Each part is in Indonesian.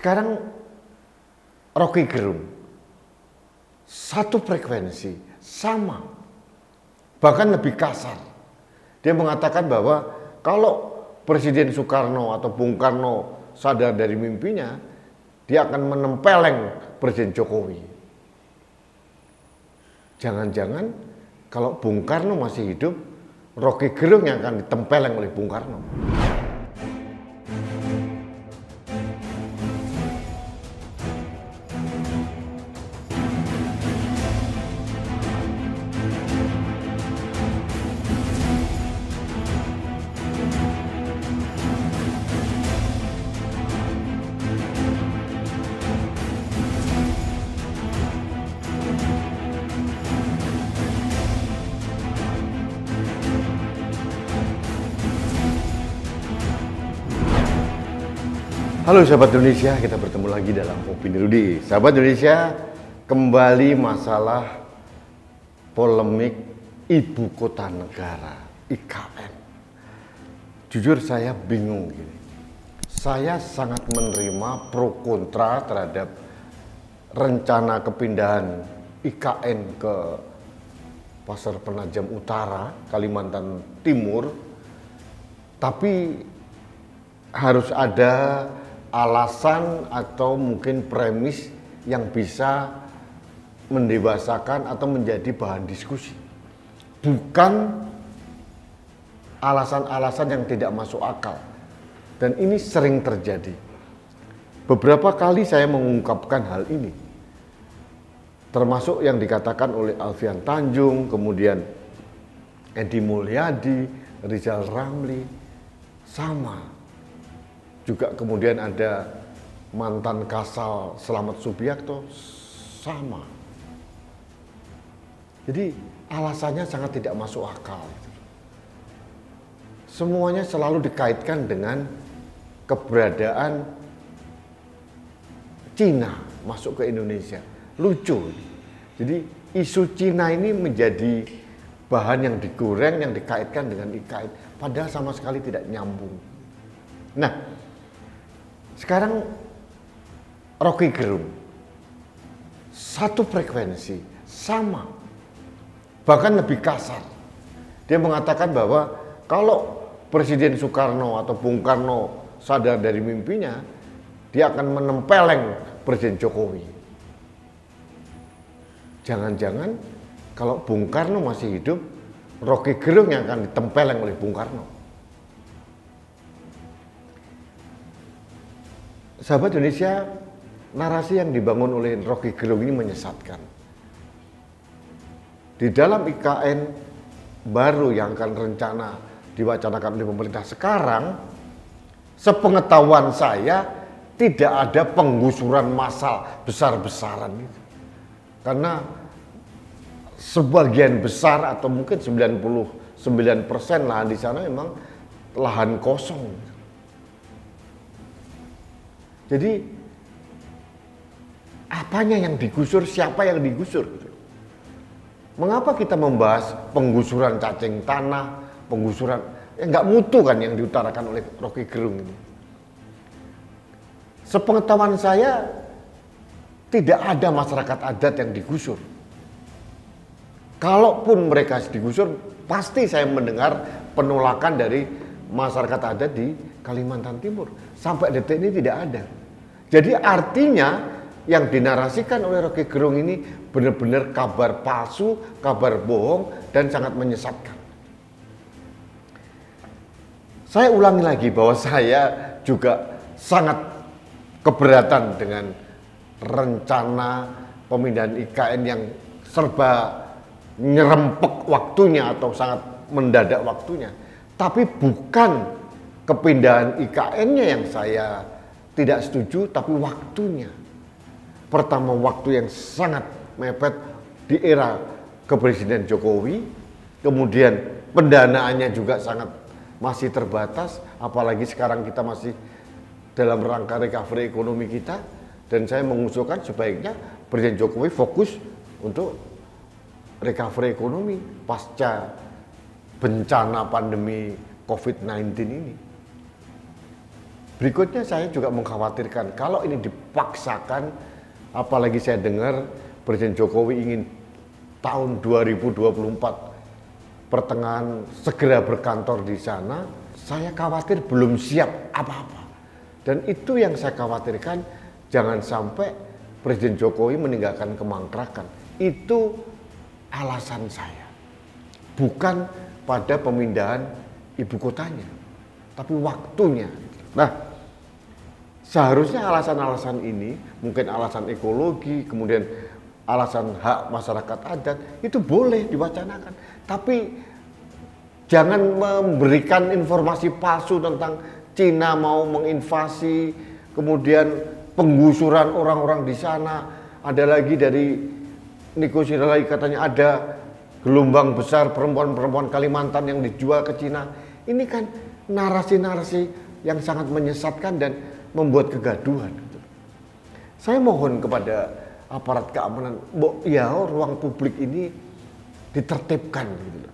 Sekarang Rocky Gerung satu frekuensi sama, bahkan lebih kasar. Dia mengatakan bahwa kalau Presiden Soekarno atau Bung Karno sadar dari mimpinya, dia akan menempeleng Presiden Jokowi. Jangan-jangan kalau Bung Karno masih hidup, Rocky Gerung yang akan ditempeleng oleh Bung Karno. Halo sahabat Indonesia, kita bertemu lagi dalam Opini Rudi. Sahabat Indonesia, kembali masalah polemik ibu kota negara, IKN. Jujur saya bingung gini. Saya sangat menerima pro kontra terhadap rencana kepindahan IKN ke Pasar Penajam Utara, Kalimantan Timur. Tapi harus ada alasan atau mungkin premis yang bisa mendewasakan atau menjadi bahan diskusi, bukan alasan-alasan yang tidak masuk akal. Dan ini sering terjadi. Beberapa kali saya mengungkapkan hal ini, termasuk yang dikatakan oleh Alfian Tanjung, kemudian Edi Mulyadi, Rizal Ramli, sama. Juga kemudian ada mantan Kasal Selamat Subiakto, sama. Jadi alasannya sangat tidak masuk akal. Semuanya selalu dikaitkan dengan keberadaan Cina masuk ke Indonesia. Lucu. Jadi isu Cina ini menjadi bahan yang digoreng, yang dikaitkan dengan IKN. Padahal sama sekali tidak nyambung. Nah, sekarang Rocky Gerung satu frekuensi sama, bahkan lebih kasar. Dia mengatakan bahwa kalau Presiden Soekarno atau Bung Karno sadar dari mimpinya, dia akan menempeleng Presiden Jokowi. Jangan-jangan kalau Bung Karno masih hidup, Rocky Gerung yang akan ditempeleng oleh Bung Karno. Sahabat Indonesia, narasi yang dibangun oleh Rocky Gerung ini menyesatkan. Di dalam IKN baru yang akan rencana diwacanakan oleh pemerintah sekarang, sepengetahuan saya tidak ada penggusuran massal besar-besaran itu. Karena sebagian besar atau mungkin 99% lahan di sana memang lahan kosong. Jadi apanya yang digusur, siapa yang digusur? Mengapa kita membahas penggusuran cacing tanah, penggusuran nggak mutu kan yang diutarakan oleh Rocky Gerung ini? Sepengetahuan saya tidak ada masyarakat adat yang digusur. Kalaupun mereka digusur, pasti saya mendengar penolakan dari masyarakat adat di Kalimantan Timur. Sampai detik ini tidak ada. Jadi artinya yang dinarasikan oleh Rocky Gerung ini benar-benar kabar palsu, kabar bohong, dan sangat menyesatkan. Saya ulangi lagi bahwa saya juga sangat keberatan dengan rencana pemindahan IKN yang serba nyerempek waktunya atau sangat mendadak waktunya. Tapi bukan kepindahan IKN-nya yang saya tidak setuju, tapi waktunya. Pertama, waktu yang sangat mepet di era kepresiden Jokowi, kemudian pendanaannya juga sangat masih terbatas, apalagi sekarang kita masih dalam rangka recovery ekonomi kita, dan saya mengusulkan sebaiknya Presiden Jokowi fokus untuk recovery ekonomi pasca bencana pandemi COVID-19 ini. Berikutnya saya juga mengkhawatirkan kalau ini dipaksakan, apalagi saya dengar Presiden Jokowi ingin tahun 2024 pertengahan segera berkantor di sana, saya khawatir belum siap apa-apa. Dan itu yang saya khawatirkan, jangan sampai Presiden Jokowi meninggalkan kemangkrakan. Itu alasan saya. Bukan pada pemindahan ibu kotanya, tapi waktunya. Nah, seharusnya alasan-alasan ini, mungkin alasan ekologi, kemudian alasan hak masyarakat adat, itu boleh diwacanakan. Tapi jangan memberikan informasi palsu tentang Cina mau menginvasi, kemudian penggusuran orang-orang di sana. Ada lagi dari Niko Siralai katanya ada gelombang besar perempuan-perempuan Kalimantan yang dijual ke Cina. Ini kan narasi-narasi yang sangat menyesatkan dan membuat kegaduhan. Saya mohon kepada aparat keamanan, ya ruang publik ini ditertibkan gitu.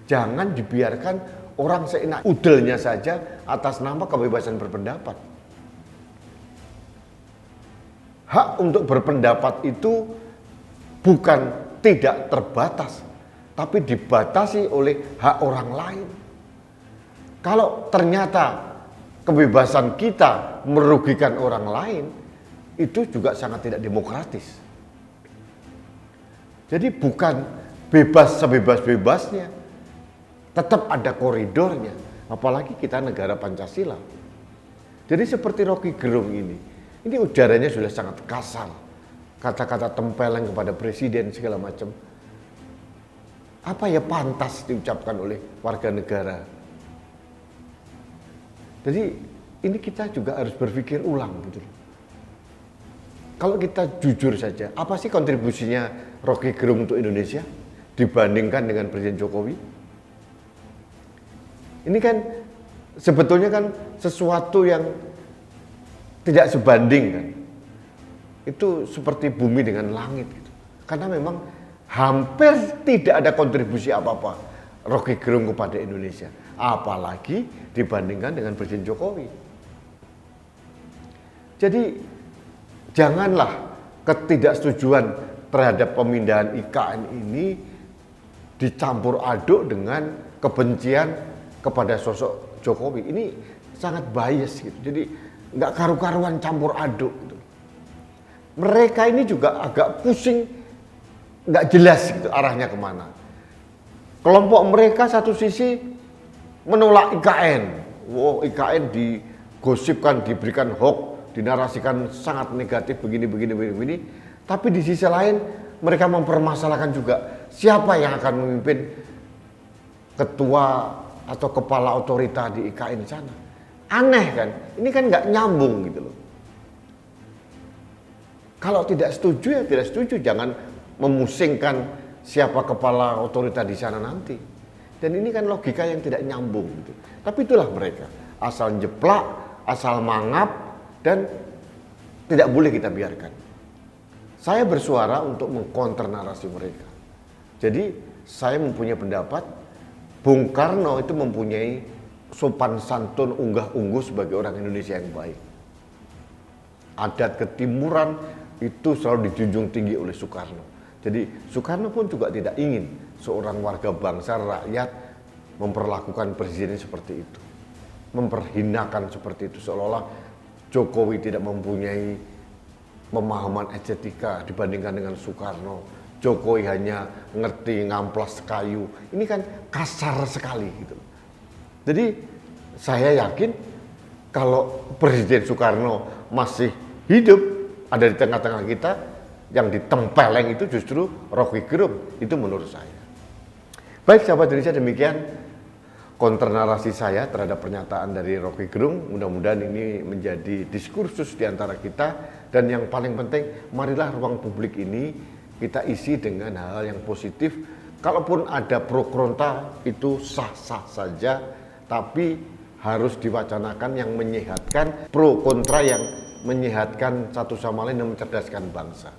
Jangan dibiarkan orang seenak udelnya saja atas nama kebebasan berpendapat. Hak untuk berpendapat itu bukan tidak terbatas, tapi dibatasi oleh hak orang lain. Kalau ternyata kebebasan kita merugikan orang lain, itu juga sangat tidak demokratis. Jadi bukan bebas sebebas-bebasnya, tetap ada koridornya, apalagi kita negara Pancasila. Jadi seperti Rocky Gerung ini ujaranya sudah sangat kasar, kata-kata tempeleng kepada presiden segala macam. Apa ya pantas diucapkan oleh warga negara? Jadi ini kita juga harus berpikir ulang gitu. Kalau kita jujur saja, apa sih kontribusinya Rocky Gerung untuk Indonesia dibandingkan dengan Presiden Jokowi? Ini kan sebetulnya kan sesuatu yang tidak sebanding kan. Itu seperti bumi dengan langit gitu. Karena memang hampir tidak ada kontribusi apa-apa Rocky Gerung kepada Indonesia, apalagi dibandingkan dengan Presiden Jokowi. Jadi janganlah ketidaksetujuan terhadap pemindahan IKN ini dicampur aduk dengan kebencian kepada sosok Jokowi. Ini sangat bias gitu. Jadi nggak karu-karuan campur aduk gitu. Mereka ini juga agak pusing, nggak jelas gitu arahnya kemana. Kelompok mereka satu sisi menolak IKN. Wow, IKN digosipkan, diberikan hoax, dinarasikan sangat negatif begini. Tapi di sisi lain mereka mempermasalahkan juga siapa yang akan memimpin ketua atau kepala otorita di IKN di sana. Aneh kan? Ini kan nggak nyambung gitu loh. Kalau tidak setuju ya tidak setuju, jangan memusingkan siapa kepala otorita di sana nanti. Dan ini kan logika yang tidak nyambung gitu. Tapi itulah mereka, asal jeplak, asal mangap, dan tidak boleh kita biarkan. Saya bersuara untuk mengkonter narasi mereka. Jadi saya mempunyai pendapat Bung Karno itu mempunyai sopan santun unggah-ungguh sebagai orang Indonesia yang baik. Adat ketimuran itu selalu dijunjung tinggi oleh Soekarno. Jadi Soekarno pun juga tidak ingin seorang warga bangsa rakyat memperlakukan presiden seperti itu. Memperhinakan seperti itu, seolah-olah Jokowi tidak mempunyai pemahaman estetika dibandingkan dengan Soekarno. Jokowi hanya ngerti ngamplas kayu. Ini kan kasar sekali gitu. Jadi saya yakin kalau Presiden Soekarno masih hidup, ada di tengah-tengah kita, yang ditempeleng itu justru Rocky Gerung. Itu menurut saya. Baik sahabat Indonesia, demikian konter narasi saya terhadap pernyataan dari Rocky Gerung. Mudah-mudahan ini menjadi diskursus di antara kita. Dan yang paling penting, marilah ruang publik ini kita isi dengan hal-hal yang positif. Kalaupun ada pro kontra itu sah-sah saja, tapi harus diwacanakan yang menyehatkan, pro kontra yang menyehatkan satu sama lain dan mencerdaskan bangsa.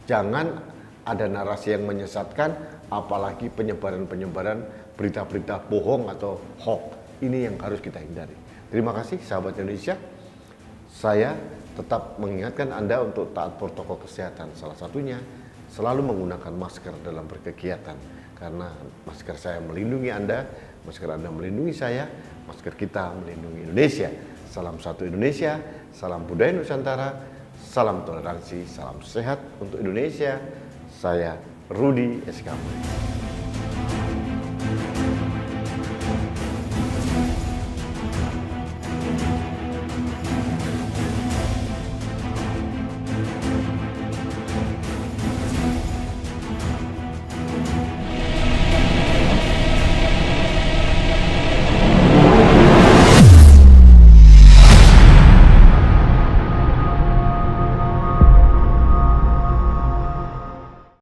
Jangan ada narasi yang menyesatkan, apalagi penyebaran-penyebaran berita-berita bohong atau hoax. Ini yang harus kita hindari. Terima kasih sahabat Indonesia. saya tetap mengingatkan Anda untuk taat protokol kesehatan. Salah satunya selalu menggunakan masker dalam berkegiatan. Karena masker saya melindungi Anda, masker Anda melindungi saya, masker kita melindungi Indonesia. Salam satu Indonesia, salam budaya Nusantara, salam toleransi, salam sehat untuk Indonesia. Saya Rudi SKM.